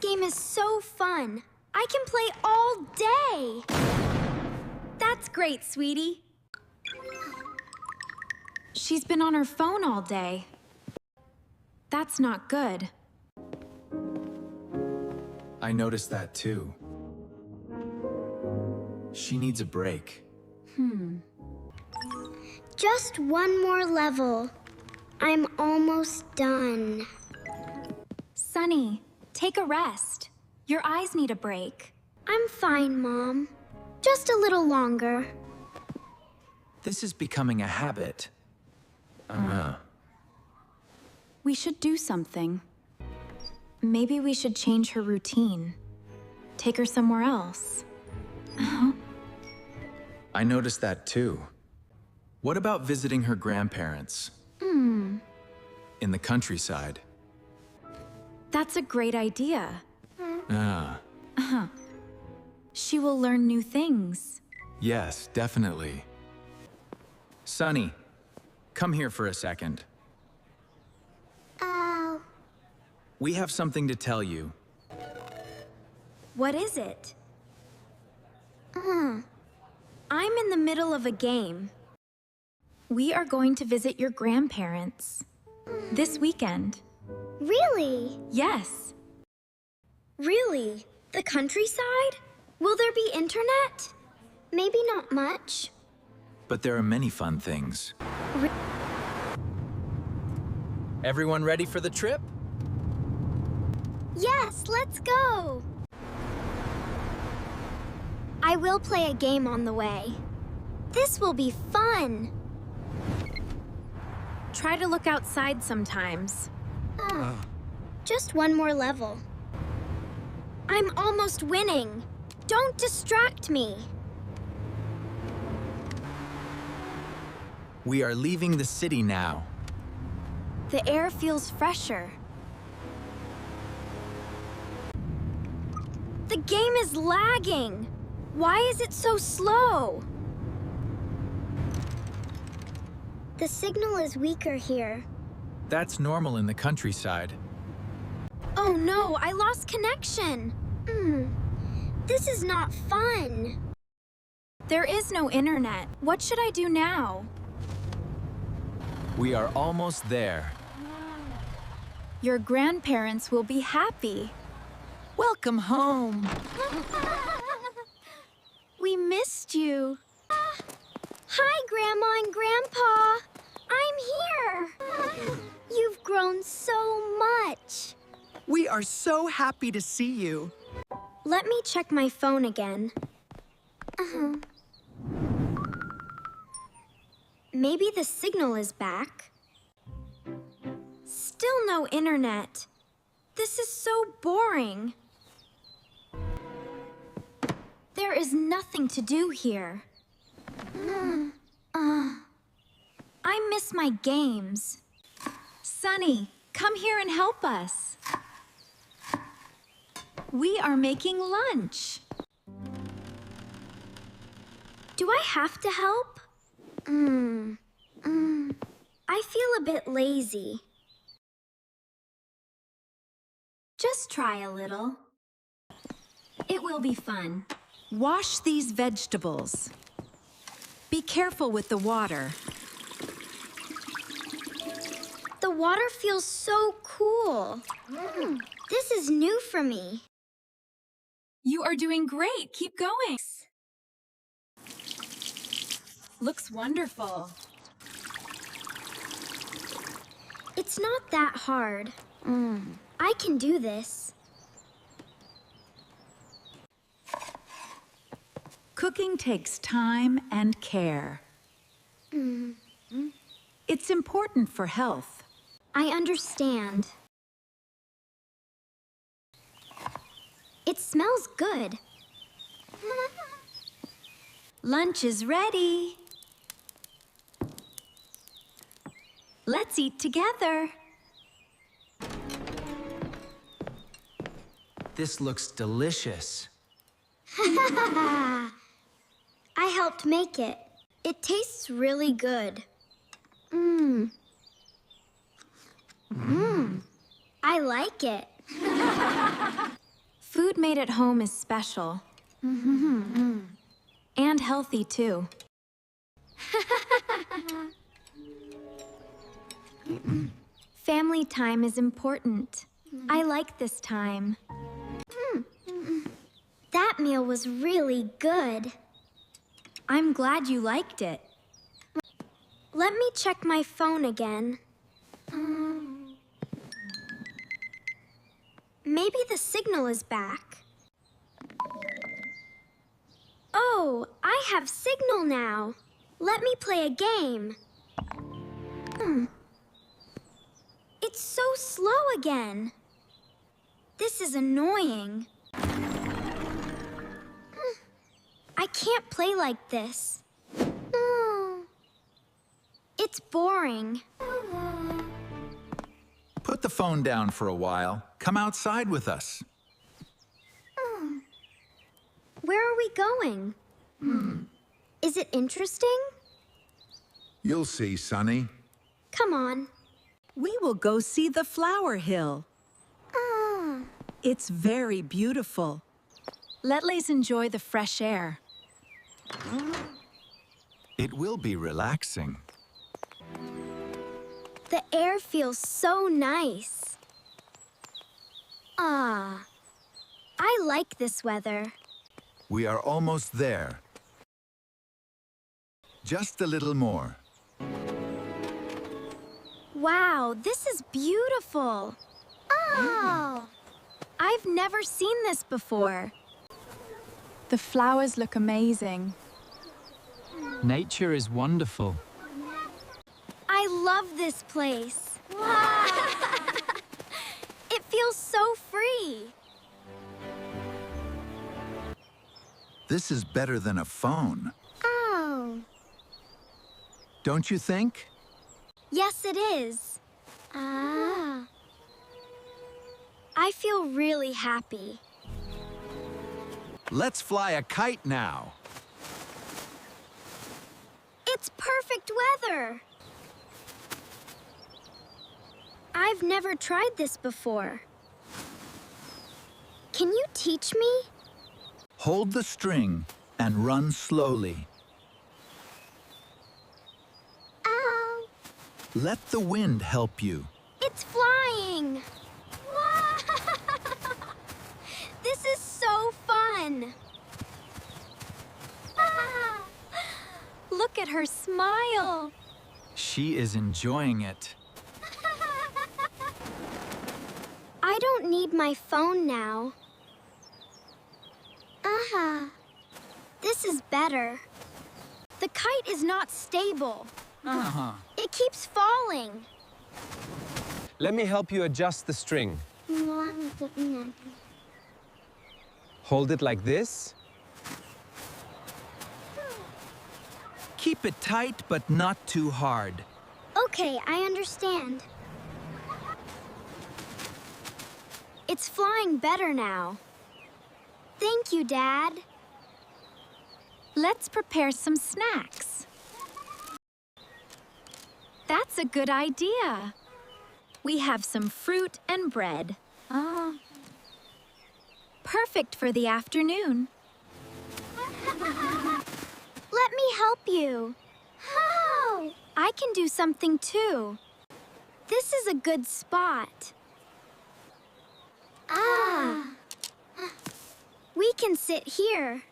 game is so fun. I can play all day. That's great, sweetie. She's been on her phone all day. That's not good. I noticed that too. She needs a break. Just one more level. I'm almost done. Sunny, take a rest. Your eyes need a break. I'm fine, Mom. Just a little longer. This is becoming a habit. We should do something. Maybe we should change her routine. Take her somewhere else. I noticed that too. What about visiting her grandparents? In the countryside. That's a great idea. Ah, She will learn new things. yes, definitely. Sunny, come here for a second. Oh. We have something to tell you. What is it? I'm in the middle of a game. We are going to visit your grandparents this weekend. Really? Yes. Really? The countryside? Will there be internet? Maybe not much. But there are many fun things. Everyone ready for the trip? Yes, let's go! I will play a game on the way. This will be fun! Try to look outside sometimes. Just one more level. I'm almost winning. Don't distract me. We are leaving the city now. The air feels fresher. The game is lagging. Why is it so slow? The signal is weaker here. That's normal in the countryside. Oh no, I lost connection. This is not fun. There is no internet. What should I do now? We are almost there. Your grandparents will be happy. Welcome home. We missed you. Hi, Grandma and Grandpa. I'm here. You've grown so much. We are so happy to see you. Let me check my phone again. Maybe the signal is back. Still no internet. This is so boring. There is nothing to do here. I miss my games. Sunny, come here and help us. We are making lunch. Do I have to help? I feel a bit lazy. Just try a little. It will be fun. Wash these vegetables. Be careful with the water. The water feels so cool. This is new for me. You are doing great. Keep going. Looks wonderful. It's not that hard. I can do this. Cooking takes time and care. It's important for health. I understand. It smells good. Lunch is ready. Let's eat together. This looks delicious. I helped make it. It tastes really good. I like it. Food made at home is special. And healthy, too. Family time is important. I like this time. That meal was really good. I'm glad you liked it. Let me check my phone again. Maybe the signal is back. Oh, I have signal now. Let me play a game. It's so slow again. This is annoying. I can't play like this. It's boring. Put the phone down for a while. Come outside with us. Where are we going? Is it interesting? You'll see, Sonny. Come on. We will go see the flower hill. It's very beautiful. Let's enjoy the fresh air. It will be relaxing. The air feels so nice. I like this weather. We are almost there. Just a little more. Wow, this is beautiful. I've never seen this before. The flowers look amazing. Nature is wonderful. I love this place. It feels so free. This is better than a phone. Oh. Don't you think? Yes, it is. I feel really happy. Let's fly a kite now. It's perfect weather. I've never tried this before. Can you teach me? Hold the string and run slowly. Ow! Let the wind help you. It's flying! This is so fun! Look at her smile. She is enjoying it. I don't need my phone now. This is better. The kite is not stable. It keeps falling. Let me help you adjust the string. Hold it like this. Keep it tight, but not too hard. Okay, I understand. It's flying better now. Thank you, Dad. Let's prepare some snacks. That's a good idea. We have some fruit and bread. Perfect for the afternoon. Let me help you. How? I can do something too. This is a good spot. We can sit here.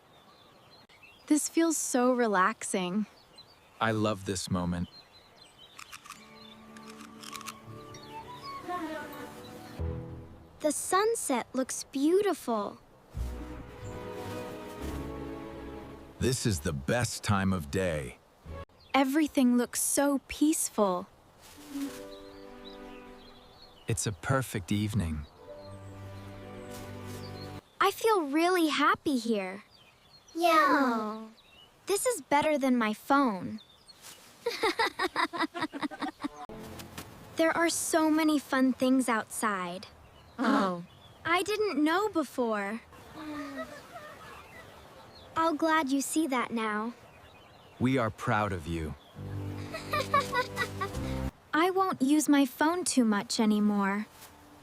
This feels so relaxing. I love this moment. The sunset looks beautiful. This is the best time of day. Everything looks so peaceful. It's a perfect evening. I feel really happy here. Yeah. This is better than my phone. There are so many fun things outside. I didn't know before. I'm glad you see that now. We are proud of you. I won't use my phone too much anymore.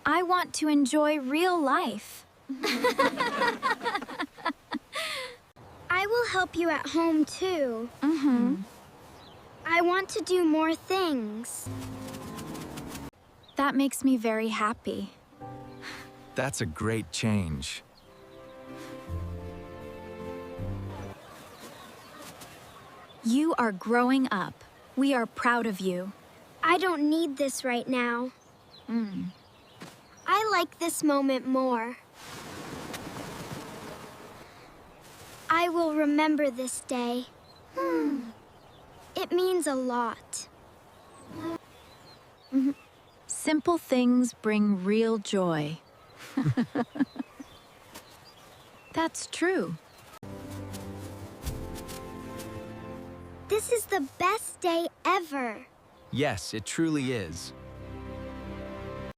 I want to enjoy real life. I will help you at home, too. I want to do more things. That makes me very happy. That's a great change. You are growing up. We are proud of you. I don't need this right now. I like this moment more. I will remember this day. It means a lot. Simple things bring real joy. That's true. This is the best day ever. Yes, it truly is.